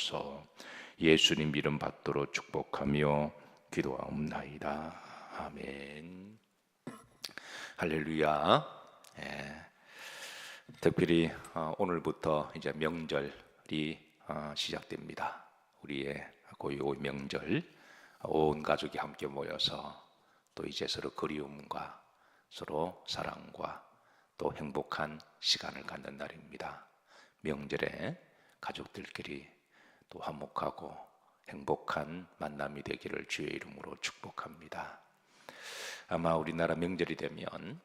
주옵소서. 예수님 이름 받도록 축복하며 기도하옵나이다. 아멘. 할렐루야. 특별히 오늘부터 이제 명절이 시작됩니다. 우리의 고유 명절, 온 가족이 함께 모여서 또 이제 서로 그리움과 서로 사랑과 또 행복한 시간을 갖는 날입니다. 명절에 가족들끼리 또 화목하고 행복한 만남이 되기를 주의 이름으로 축복합니다. 아마 우리나라 명절이 되면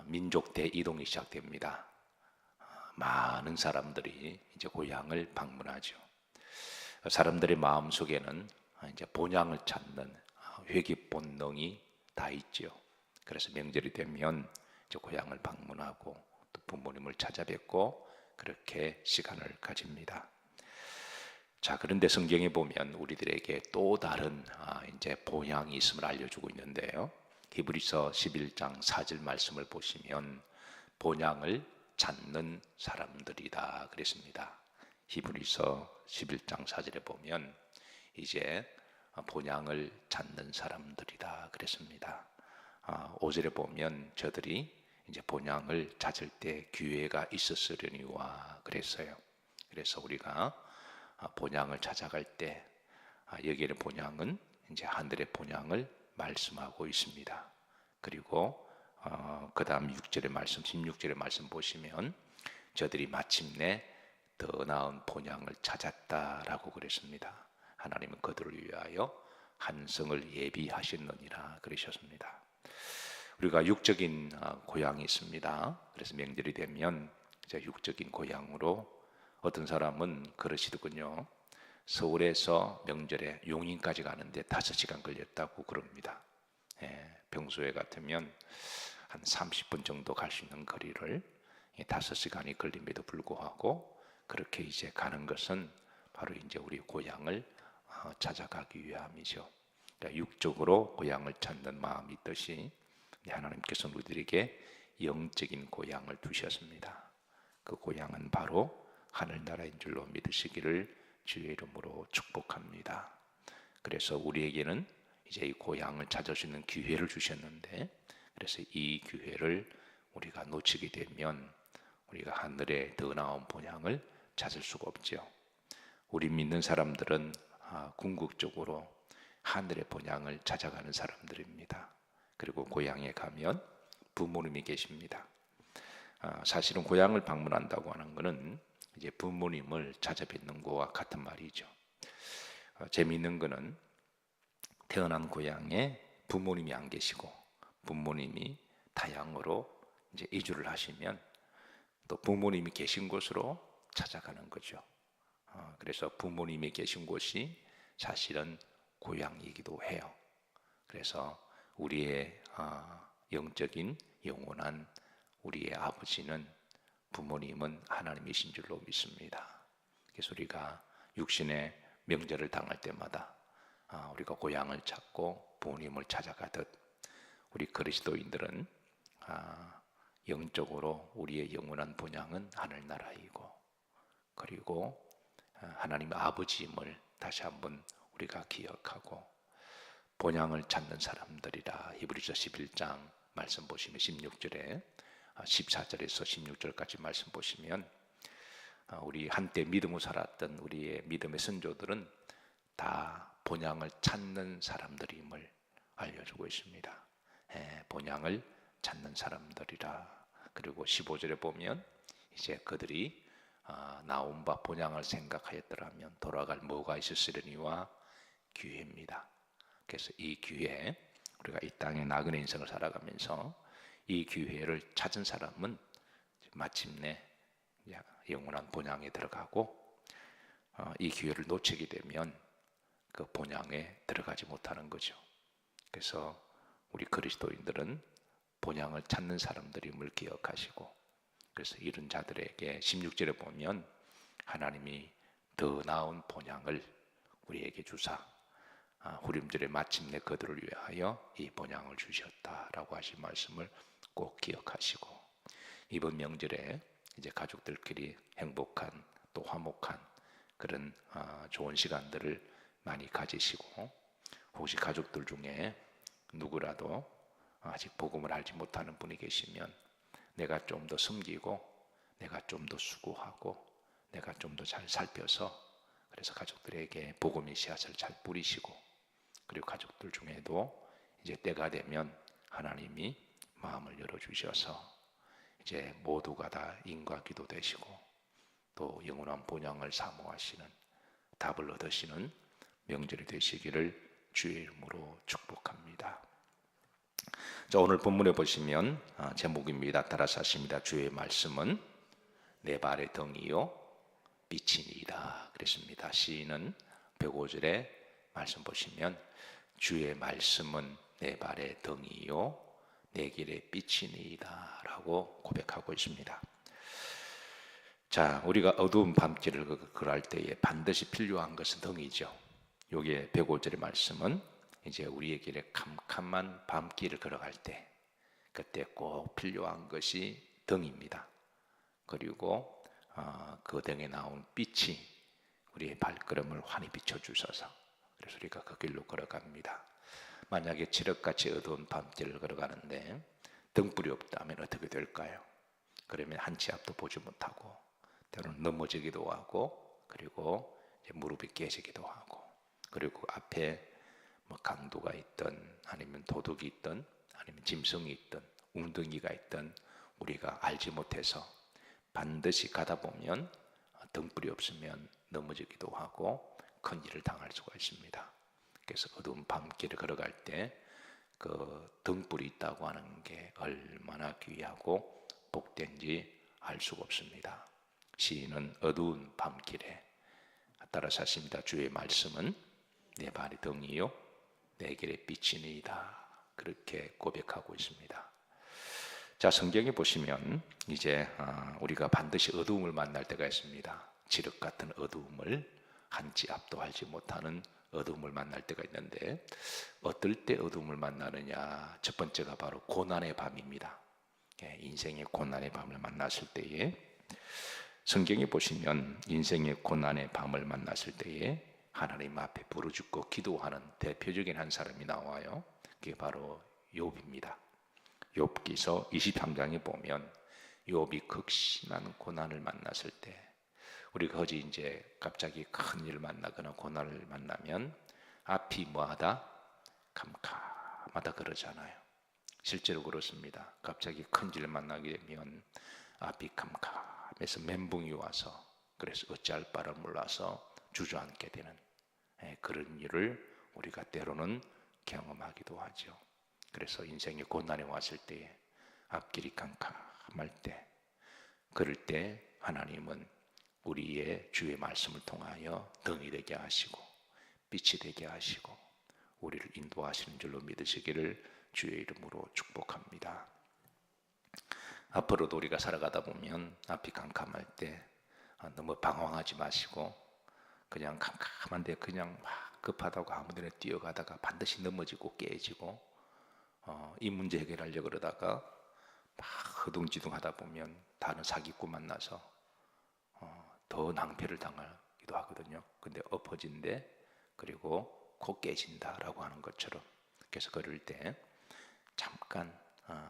민족 대이동이 시작됩니다. 많은 사람들이 이제 고향을 방문하죠. 사람들의 마음 속에는 이제 본향을 찾는 회귀 본능이 다 있지요. 그래서 명절이 되면 이제 고향을 방문하고 또 부모님을 찾아뵙고 그렇게 시간을 가집니다. 자, 그런데 성경에 보면 우리들에게 또 다른 이제 본향이 있음을 알려주고 있는데요. 히브리서 11장 4절 말씀을 보시면 본향을 찾는 사람들이다 그랬습니다. 히브리서 11장 4절에 보면 이제 본향을 찾는 사람들이다 그랬습니다. 5절에 보면 저들이 이제 본향을 찾을 때 기회가 있었으려니와 그랬어요. 그래서 우리가 본향을 찾아갈 때 여기에는 본향은 이제 하늘의 본향을 말씀하고 있습니다. 그리고 그 다음 6절의 말씀, 16절의 말씀 보시면 저들이 마침내 더 나은 본향을 찾았다라고 그랬습니다. 하나님은 그들을 위하여 한 성을 예비하셨느니라 그러셨습니다. 우리가 육적인 고향이 있습니다. 그래서 명절이 되면 이제 육적인 고향으로 어떤 사람은 그러시더군요. 서울에서 명절에 용인까지 가는데 5시간 걸렸다고 그럽니다. 평소에 같으면 한 30분 정도 갈 수 있는 거리를 5시간이 걸림에도 불구하고 그렇게 이제 가는 것은 바로 이제 우리 고향을 찾아가기 위함이죠. 그러니까 육적으로 고향을 찾는 마음이 있듯이 하나님께서는 우리들에게 영적인 고향을 두셨습니다. 그 고향은 바로 하늘나라인 줄로 믿으시기를 주의 이름으로 축복합니다. 그래서 우리에게는 이제 이 고향을 찾을 수 있는 기회를 주셨는데, 그래서 이 기회를 우리가 놓치게 되면 우리가 하늘의 더 나은 본향을 찾을 수가 없죠. 우리 믿는 사람들은 궁극적으로 하늘의 본향을 찾아가는 사람들입니다. 그리고 고향에 가면 부모님이 계십니다. 사실은 고향을 방문한다고 하는 것은 이제 부모님을 찾아뵙는 것과 같은 말이죠. 재미있는 것은 태어난 고향에 부모님이 안 계시고 부모님이 타향으로 이제 이주를 하시면 또 부모님이 계신 곳으로 찾아가는 거죠. 그래서 부모님이 계신 곳이 사실은 고향이기도 해요. 그래서 우리의 영적인 영원한 우리의 아버지는 부모님은 하나님이신 줄로 믿습니다. 그래서 우리가 육신의 명절을 당할 때마다 우리가 고향을 찾고 부모님을 찾아가듯 우리 그리스도인들은 영적으로 우리의 영원한 본향은 하늘나라이고 그리고 하나님 아버지임을 다시 한번 우리가 기억하고 본향을 찾는 사람들이라. 히브리서 11장 말씀 보시면 16절에 14절에서 16절까지 말씀 보시면 우리 한때 믿음으로 살았던 우리의 믿음의 선조들은 다 본향을 찾는 사람들임을 알려주고 있습니다. 본향을 찾는 사람들이라. 그리고 15절에 보면 이제 그들이 나온 바 본향을 생각하였더라면 돌아갈 뭐가 있었으려니와 기회입니다. 그래서 이 기회, 우리가 이 땅의 나그네 인생을 살아가면서 이 기회를 찾은 사람은 마침내 영원한 본향에 들어가고 이 기회를 놓치게 되면 그 본향에 들어가지 못하는 거죠. 그래서 우리 그리스도인들은 본향을 찾는 사람들임을 기억하시고, 그래서 이런 자들에게 16절에 보면 하나님이 더 나은 본향을 우리에게 주사 후림절에 마침내 그들을 위하여 이 본향을 주셨다라고 하신 말씀을 꼭 기억하시고, 이번 명절에 이제 가족들끼리 행복한 또 화목한 그런 좋은 시간들을 많이 가지시고, 혹시 가족들 중에 누구라도 아직 복음을 알지 못하는 분이 계시면 내가 좀 더 숨기고, 내가 좀 더 수고하고, 내가 좀 더 잘 살펴서, 그래서 가족들에게 복음의 씨앗을 잘 뿌리시고, 그리고 가족들 중에도 이제 때가 되면 하나님이 마음을 열어주셔서 이제 모두가 다 인과 기도 되시고, 또 영원한 본향을 사모하시는, 답을 얻으시는 명절이 되시기를 주의 이름으로 축복합니다. 자, 오늘 본문에 보시면 제목입니다. 따라서 하십니다. 주의 말씀은 내 발의 등이요 빛이니이다 그랬습니다. 시인은 105절에 말씀 보시면 주의 말씀은 내 발의 등이요 내 길의 빛이니이다 라고 고백하고 있습니다. 자, 우리가 어두운 밤길을 걸을 때에 반드시 필요한 것은 등이죠. 여기에 105절의 말씀은 이제 우리의 길에 캄캄한 밤길을 걸어갈 때, 그때 꼭 필요한 것이 등입니다. 그리고 그 등에 나온 빛이 우리의 발걸음을 환히 비춰주셔서, 그래서 우리가 그 길로 걸어갑니다. 만약에 칠흑같이 어두운 밤길을 걸어가는데 등불이 없다면 어떻게 될까요? 그러면 한 치 앞도 보지 못하고 때로는 넘어지기도 하고, 그리고 무릎이 깨지기도 하고, 그리고 앞에 뭐 강도가 있든 아니면 도둑이 있든 아니면 짐승이 있든 웅덩이가 있든 우리가 알지 못해서 반드시 가다 보면 등불이 없으면 넘어지기도 하고 큰 일을 당할 수가 있습니다. 그래서 어두운 밤길을 걸어갈 때 그 등불이 있다고 하는 게 얼마나 귀하고 복된지 알 수가 없습니다. 시인은 어두운 밤길에 따라서 하십니다. 주의 말씀은 내 발의 등이요 내 길의 빛이니이다 그렇게 고백하고 있습니다. 자, 성경에 보시면 이제 우리가 반드시 어두움을 만날 때가 있습니다. 칠흑 같은 어두움을, 한 치 앞도 알지 못하는 어두움을 만날 때가 있는데, 어떨 때 어두움을 만나느냐? 첫 번째가 바로 고난의 밤입니다. 인생의 고난의 밤을 만났을 때에, 성경에 보시면 인생의 고난의 밤을 만났을 때에 하나님 앞에 부르짖고 기도하는 대표적인 한 사람이 나와요. 그게 바로 욥입니다. 욥기서 23장에 보면 욥이 극심한 고난을 만났을 때, 우리가 어제 이제 갑자기 큰 일을 만나거나 고난을 만나면 앞이 뭐하다? 캄캄하다 그러잖아요. 실제로 그렇습니다. 갑자기 큰 일을 만나게 되면 앞이 캄캄해서 멘붕이 와서, 그래서 어찌할 바를 몰라서 주저앉게 되는 그런 일을 우리가 때로는 경험하기도 하죠. 그래서 인생의 고난이 왔을 때에 앞길이 캄캄할 때, 그럴 때 하나님은 우리의 주의 말씀을 통하여 등이 되게 하시고 빛이 되게 하시고 우리를 인도하시는 줄로 믿으시기를 주의 이름으로 축복합니다. 앞으로도 우리가 살아가다 보면 앞이 캄캄할 때 너무 방황하지 마시고 그냥 캄캄한데 그냥 막 급하다고 아무데나 뛰어가다가 반드시 넘어지고 깨지고 이 문제 해결하려고 그러다가 막 허둥지둥 하다 보면 다른 사기꾼 만나서 더 낭패를 당하기도 하거든요. 근데 엎어진데 그리고 코 깨진다라고 하는 것처럼, 그래서 그럴 때 잠깐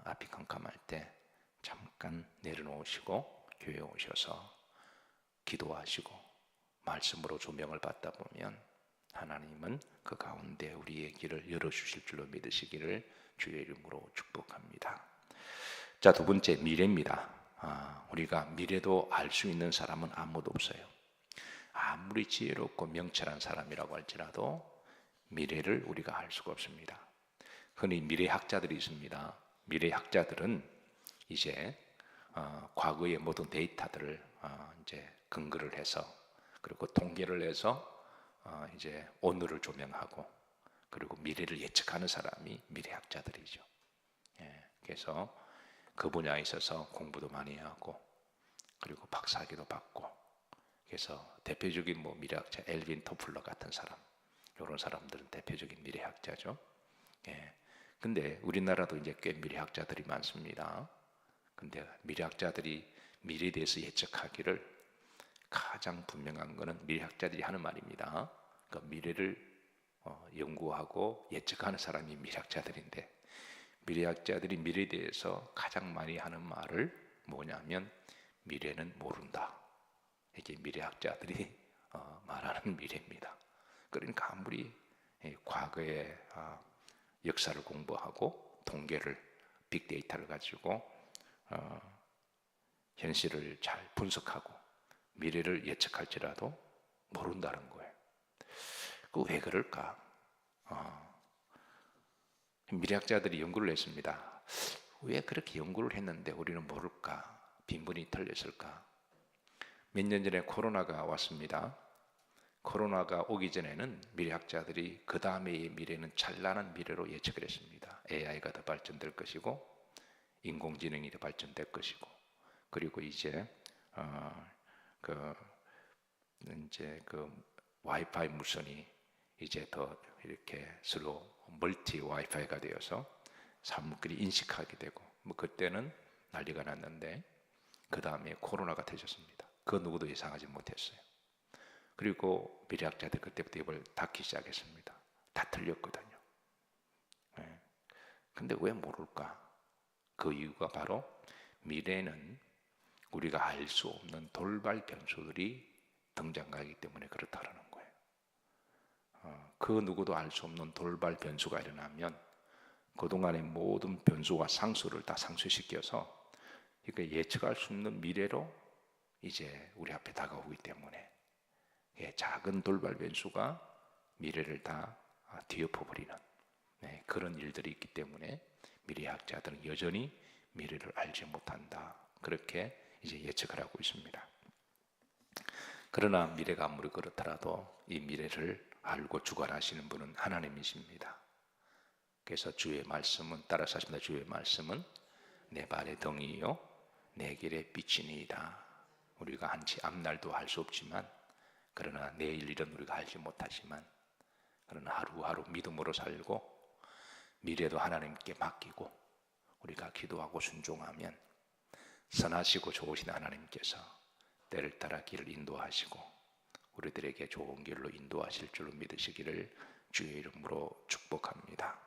앞이 캄캄할 때 잠깐 내려놓으시고 교회에 오셔서 기도하시고 말씀으로 조명을 받다 보면 하나님은 그 가운데 우리의 길을 열어주실 줄로 믿으시기를 주의 이름으로 축복합니다. 자, 두 번째 미래입니다. 우리가 미래도 알 수 있는 사람은 아무도 없어요. 아무리 지혜롭고 명철한 사람이라고 할지라도 미래를 우리가 알 수가 없습니다. 흔히 미래학자들이 있습니다. 미래학자들은 이제 과거의 모든 데이터들을 이제 근거를 해서, 그리고 통계를 해서 이제 오늘을 조명하고, 그리고 미래를 예측하는 사람이 미래학자들이죠. 그래서 그 분야에 있어서 공부도 많이 하고, 그리고 박사학위도 받고, 그래서 대표적인 미래학자 엘빈 토플러 같은 사람, 이런 사람들은 대표적인 미래학자죠. 근데 우리나라도 이제 꽤 미래학자들이 많습니다. 근데 미래학자들이 미래에 대해서 예측하기를 가장 분명한 것은 미래학자들이 하는 말입니다. 그러니까 미래를 연구하고 예측하는 사람이 미래학자들인데, 미래학자들이 미래에 대해서 가장 많이 하는 말을 뭐냐면 미래는 모른다. 이게 미래학자들이 말하는 미래입니다. 그러니까 아무리 과거의 역사를 공부하고 통계를, 빅데이터를 가지고 현실을 잘 분석하고 미래를 예측할지라도 모른다는 거예요. 그 왜 그럴까? 미래학자들이 연구를 했습니다. 왜 그렇게 연구를 했는데 우리는 모를까? 빈번히 틀렸을까? 몇 년 전에 코로나가 왔습니다. 코로나가 오기 전에는 미래학자들이 그 다음의 미래는 찬란한 미래로 예측을 했습니다. AI가 더 발전될 것이고 인공지능이 더 발전될 것이고, 그리고 이제 와이파이 무선이 이제 더 이렇게 서로 멀티 와이파이가 되어서 사람들이 인식하게 되고, 뭐 그때는 난리가 났는데 그 다음에 코로나가 터졌습니다. 그 누구도 예상하지 못했어요. 그리고 미래학자들 그때부터 입을 닫기 시작했습니다. 다 틀렸거든요. 네. 근데 왜 모를까? 그 이유가 바로 미래는 우리가 알 수 없는 돌발 변수들이 등장하기 때문에 그렇다라는 거예요. 그 누구도 알 수 없는 돌발 변수가 일어나면 그동안의 모든 변수와 상수를 다 상쇄시켜서 예측할 수 없는 미래로 이제 우리 앞에 다가오기 때문에 작은 돌발 변수가 미래를 다 뒤엎어버리는 그런 일들이 있기 때문에 미래학자들은 여전히 미래를 알지 못한다. 그렇게 이제 예측을 하고 있습니다. 그러나 미래가 아무리 그렇더라도 이 미래를 알고 주관하시는 분은 하나님이십니다. 그래서 주의 말씀은, 따라서 하십니다. 주의 말씀은 내 발의 등이요 내 길의 빛이니이다. 우리가 한치 앞날도 알 수 없지만, 그러나 내일 일은 우리가 알지 못하지만, 그러나 하루하루 믿음으로 살고 미래도 하나님께 맡기고 우리가 기도하고 순종하면 선하시고 좋으신 하나님께서 때를 따라 길을 인도하시고 우리들에게 좋은 길로 인도하실 줄로 믿으시기를 주의 이름으로 축복합니다.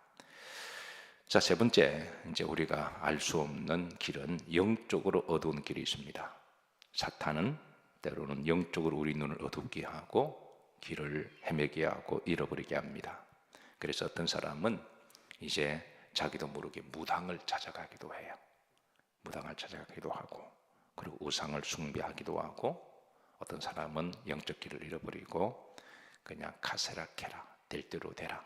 자, 세 번째, 이제 우리가 알 수 없는 길은 영적으로 어두운 길이 있습니다. 사탄은 때로는 영적으로 우리 눈을 어둡게 하고 길을 헤매게 하고 잃어버리게 합니다. 그래서 어떤 사람은 이제 자기도 모르게 무당을 찾아가기도 해요. 무당을 찾아가기도 하고, 그리고 우상을 숭배하기도 하고, 어떤 사람은 영적 길을 잃어버리고 그냥 카세라케라, 될 대로 되라,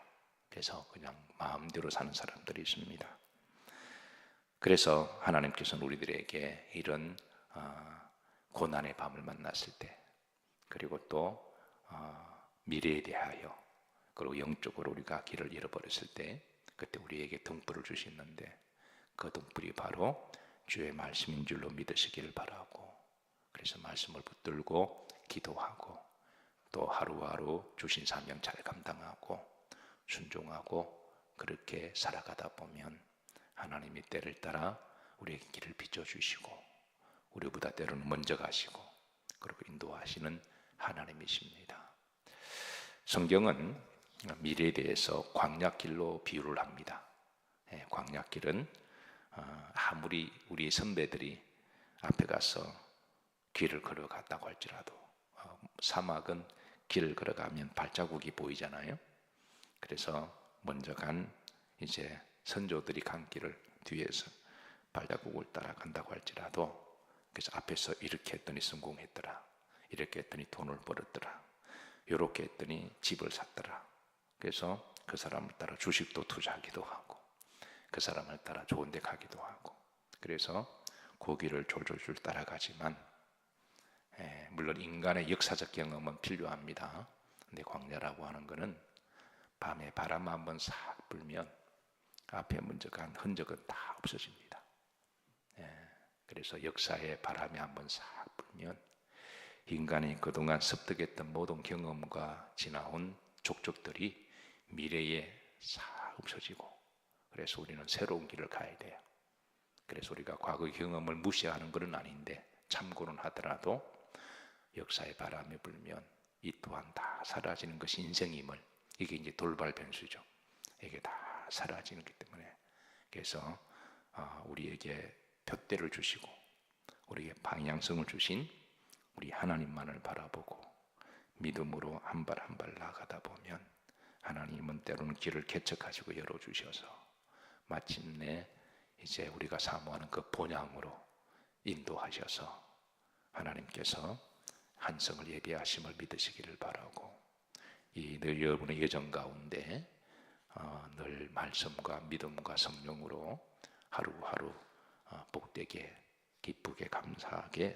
그래서 그냥 마음대로 사는 사람들이 있습니다. 그래서 하나님께서는 우리들에게 이런 고난의 밤을 만났을 때, 그리고 또 미래에 대하여, 그리고 영적으로 우리가 길을 잃어버렸을 때 그때 우리에게 등불을 주시는데, 그 등불이 바로 주의 말씀인 줄로 믿으시기를 바라고, 그래서 말씀을 붙들고 기도하고 또 하루하루 주신 사명 잘 감당하고 순종하고 그렇게 살아가다 보면 하나님이 때를 따라 우리에게 길을 비춰주시고 우리보다 때로는 먼저 가시고 그리고 인도하시는 하나님이십니다. 성경은 미래에 대해서 광야길로 비유를 합니다. 광야길은 아무리 우리 선배들이 앞에 가서 길을 걸어갔다고 할지라도 사막은 길을 걸어가면 발자국이 보이잖아요. 그래서 먼저 간 이제 선조들이 간 길을 뒤에서 발자국을 따라간다고 할지라도, 그래서 앞에서 이렇게 했더니 성공했더라, 이렇게 했더니 돈을 벌었더라, 이렇게 했더니 집을 샀더라, 그래서 그 사람을 따라 주식도 투자하기도 하고 그 사람을 따라 좋은 데 가기도 하고, 그래서 그 길을 졸졸졸 따라가지만 물론 인간의 역사적 경험은 필요합니다. 근데 광야라고 하는 것은 밤에 바람 한번 싹 불면 앞에 먼저 간 흔적은 다 없어집니다. 그래서 역사의 바람이 한번 싹 불면 인간이 그동안 습득했던 모든 경험과 지나온 족적들이 미래에 싹 없어지고, 그래서 우리는 새로운 길을 가야 돼요. 그래서 우리가 과거 경험을 무시하는 것은 아닌데 참고는 하더라도 역사의 바람이 불면 이 또한 다 사라지는 것이 인생임을, 이게 이제 돌발 변수죠. 이게 다 사라지기 때문에, 그래서 우리에게 둯대를 주시고 우리에게 방향성을 주신 우리 하나님만을 바라보고 믿음으로 한 발 한 발 나가다 보면 하나님은 때로는 길을 개척하시고 열어주셔서 마침내 이제 우리가 사모하는 그 본향으로 인도하셔서 하나님께서 한성을 예비하심을 믿으시기를 바라고, 이 늘 여러분의 여정 가운데 늘 말씀과 믿음과 성령으로 하루하루 복되게 기쁘게 감사하게